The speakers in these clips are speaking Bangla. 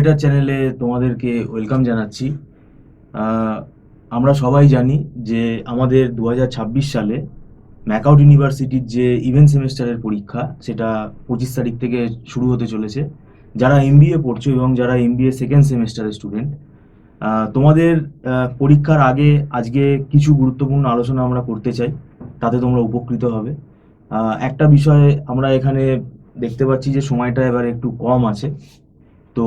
এডুকেটার চ্যানেলে তোমাদেরকে ওয়েলকাম জানাচ্ছি। আহ, আমরা সবাই জানি যে আমাদের 2026 সালে ম্যাকআউট ইউনিভার্সিটির যে ইভেন্ট সেমেস্টারের পরীক্ষা সেটা 25 তারিখ থেকে শুরু হতে চলেছে। যারা এমবিএ পড়ছো এবং যারা এমবিএ সেকেন্ড সেমেস্টারের স্টুডেন্ট, তোমাদের পরীক্ষার আগে আজকে কিছু গুরুত্বপূর্ণ আলোচনা আমরা করতে চাই, তাতে তোমরা উপকৃত হবে। একটা বিষয়ে আমরা এখানে দেখতে পাচ্ছি যে সময়টা এবার একটু কম আছে, তো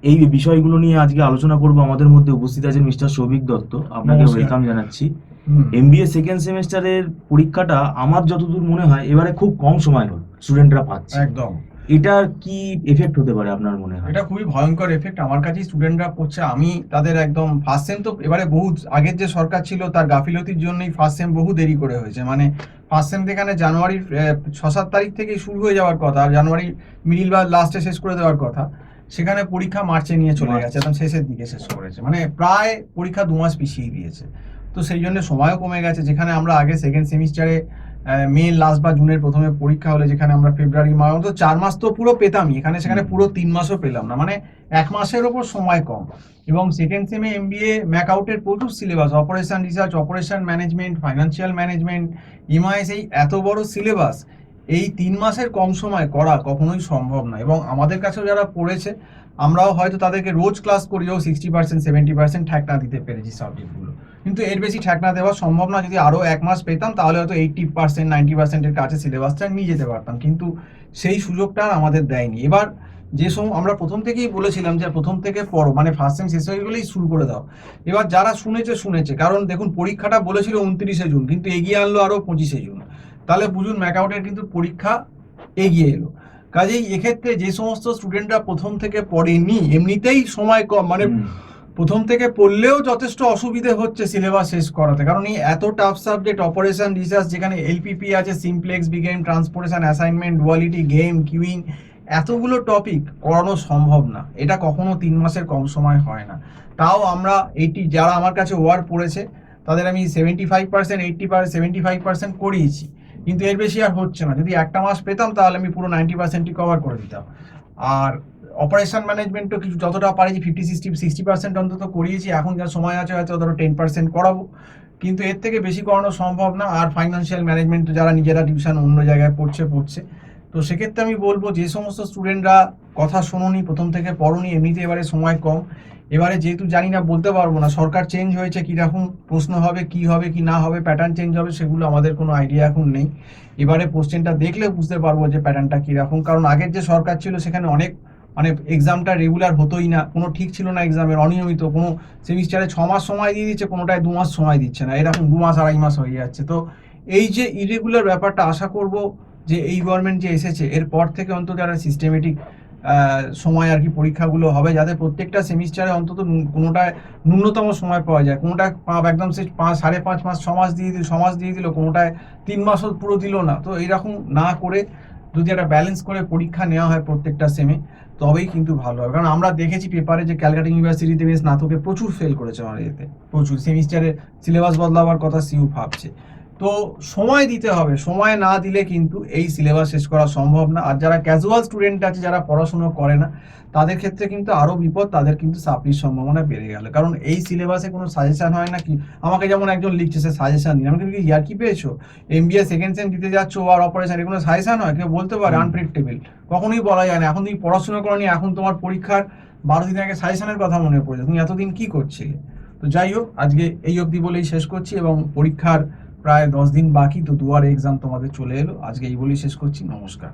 এই বিষয়গুলো নিয়ে আজকে আলোচনা করব। আমাদের মধ্যে উপস্থিত আছেন মিস্টার সৌভিক দত্ত, আপনাকে নমস্কার। ওয়েলকাম জানাচ্ছি। এমবিএ সেকেন্ড সেমেস্টারের পরীক্ষাটা আমার যতদূর মনে হয় এবারে খুব কম সময় হল স্টুডেন্টরা পাচ্ছে। একদম এটার কি এফেক্ট হতে পারে আপনার মনে হয়? এটা খুবই ভয়ঙ্কর এফেক্ট আমার কাছেই স্টুডেন্টরা পড়ছে। আমি তাদের একদম ফার্স্ট সেম তো এবারে বহু আগের যে সরকার ছিল তার গাফিলতির জন্যই ফার্স্ট সেম বহু দেরি করে হয়েছে। মানে ফার্স্ট সেম যেখানে জানুয়ারির 6-7 তারিখ থেকেই শুরু হয়ে যাওয়ার কথা, আর জানুয়ারি মিডিল বা লাস্টে শেষ করে দেওয়ার কথা, সেখানে পরীক্ষা মার্চে নিয়ে চলে গেছে, একদম শেষের দিকে শেষ করেছে। মানে প্রায় পরীক্ষা 2 মাস পিছিয়ে দিয়েছে। তো সেই জন্য সময়ও কমে গেছে। যেখানে আমরা আগে সেকেন্ড সেমিস্টারে মে লাস্ট বা জুনের প্রথমে পরীক্ষা হলে যেখানে আমরা ফেব্রুয়ারি মাস তো 4 মাস তো পুরো পেতামই, এখানে সেখানে পুরো 3 মাসও পেলাম না। মানে 1 মাসের ওপর সময় কম। এবং সেকেন্ড সেমে এমবিএ ম্যাকআউটের প্রচুর syllabus, operation research, operation management, financial management, MIS, এই এত বড় সিলেবাস এই 3 মাসের কম সময় করা কখনোই সম্ভব না। এবং আমাদের কাছেও যারা পড়েছে, আমরাও হয়তো তাদেরকে রোজ ক্লাস করিও 60% 70% ঠেকনা দিতে পেরেছি সাবজেক্টগুলো। কিন্তু এর বেশি ঠেকনা দেওয়া সম্ভব না। যদি আরও 1 মাস পেতাম তাহলে হয়তো 80% 90%-এর কাছে সিলেবাসটা নিয়ে যেতে পারতাম, কিন্তু সেই সুযোগটা আমাদের দেয়নি। এবার যে সময় আমরা প্রথম থেকেই বলেছিলাম যে প্রথম থেকে পড়ো, মানে ফার্স্ট সেম শেষ হয়ে গেলেই শুরু করে দাও। এবার যারা শুনেছে, কারণ দেখুন পরীক্ষাটা বলেছিল 29শে জুন, কিন্তু এগিয়ে আনলো আরও 25শে জুন। তাহলে বুঝুন ম্যাকআউটের কিন্তু পরীক্ষা এগিয়ে এলো। কাজেই এক্ষেত্রে যে সমস্ত স্টুডেন্টরা প্রথম থেকে পড়েনি, এমনিতেই সময় কম, মানে প্রথম থেকে পড়লেও যথেষ্ট অসুবিধে হচ্ছে সিলেবাস শেষ করাতে। কারণ এই এত টাফ সাবজেক্ট, অপারেশন রিসার্চ, যেখানে এলপিপি আছে, simplex, big M, transportation, assignment, duality, game, queueing, এতগুলো টপিক করানো সম্ভব না। এটা কখনো 3 মাসের কম সময় হয় না। তাও আমরা যারা আমার কাছে ওয়ার পড়েছে তাদের আমি 75%, 75% করিয়েছি, কিন্তু এর বেশি আর হচ্ছে না। যদি একটা মাস পেতাম তাহলে আমি পুরো 90%ই কভার করে দিতাম। আর অপারেশন ম্যানেজমেন্টও কিছু যতটা পারেছি 50-60% অন্তত করিয়েছি। এখন যা সময় আছে হয়তো ধরো 10% করাবো, কিন্তু এর থেকে বেশি করানো সম্ভব না। আর ফাইন্যান্সিয়াল ম্যানেজমেন্ট যারা নিজেরা টিউশন অন্য জায়গায় পড়ছে। তো সেক্ষেত্রে আমি বলবো যে সমস্ত স্টুডেন্টরা কথা শোনোনি, প্রথম থেকে পড়োনি, এমনিতে এবারে সময় কম। এবারে যেহেতু জানি না, বলতে পারবো না, সরকার চেঞ্জ হয়েছে, কীরকম প্রশ্ন হবে, কি হবে কি না হবে, প্যাটার্ন চেঞ্জ হবে, সেগুলো আমাদের কোনো আইডিয়া এখন নেই। এবারে কোশ্চেনটা দেখলে বুঝতে পারবো যে প্যাটার্নটা কীরকম। কারণ আগের যে সরকার ছিল সেখানে অনেক, মানে এক্সামটা রেগুলার হতোই না, কোনো ঠিক ছিল না এক্সামের, অনিয়মিত। কোনো সেমিস্টারে 6 মাস সময় দিয়ে দিচ্ছে, কোনোটায় 2 মাস সময় দিচ্ছে না, এরকম 2 মাস 2.5 মাস হয়ে যাচ্ছে। তো এই যে ইরেগুলার ব্যাপারটা, আশা করব যে এই গভর্নমেন্ট যে এসেছে এরপর থেকে অন্তত একটা সিস্টেমেটিক সময় আর কি পরীক্ষাগুলো হবে, যাতে প্রত্যেকটা সেমিস্টারে অন্তত কোনোটায় ন্যূনতম সময় পাওয়া যায়। কোনোটায় একদম সে 5.5 মাস 6 মাস দিয়ে দিল, কোনোটায় 3 মাসও পুরো দিল না। তো এইরকম না করে যদি একটা ব্যালেন্স করে পরীক্ষা নেওয়া হয় প্রত্যেকটা সেমে, তবেই কিন্তু ভালো হবে। কারণ আমরা দেখেছি পেপারে যে ক্যালকাটা ইউনিভার্সিটিতে স্নাতকে প্রচুর ফেল করেছে আমাদের এতে, প্রচুর। সেমিস্টারে সিলেবাস বদলাবার কথা সিউ ভাবছে। তো সময় দিতে হবে, সময় না দিলে কিন্তু এই সিলেবাস শেষ করা সম্ভব না। আর যারা ক্যাজুয়াল স্টুডেন্ট আছে, যারা পড়াশুনো করে না, তাদের ক্ষেত্রে কিন্তু আরও বিপদ, তাদের কিন্তু সাপ্লির সম্ভাবনা বেড়ে গেল। কারণ এই সিলেবাসে কোনো সাজেশন হয় না। কি আমাকে যেমন একজন লিখছে, সে সাজেশন দিন, আমি কিন্তু ইয়ার কি পেয়েছো, এমবিএ সেকেন্ড সেম দিতে যাচ্ছ আর অপারেশন, এগুলো সাজেশন হয়? কেউ বলতে পারে? আনপ্রেডিক্টেবল, কখনোই বলা যায় না। এখন তুমি পড়াশোনা করনি, এখন তোমার পরীক্ষার 12 দিন আগে সাজেশনের কথা মনে পড়েছে, তুমি এতদিন কি করছিলে? তো যাই হোক, আজকে এই অবধি বলেই শেষ করছি। এবং পরীক্ষার প্রায় 10 দিন বাকি, তো দুয়ারে এক্সাম তোমাদের চলে এলো। আজকে এই বলেই শেষ করছি। নমস্কার।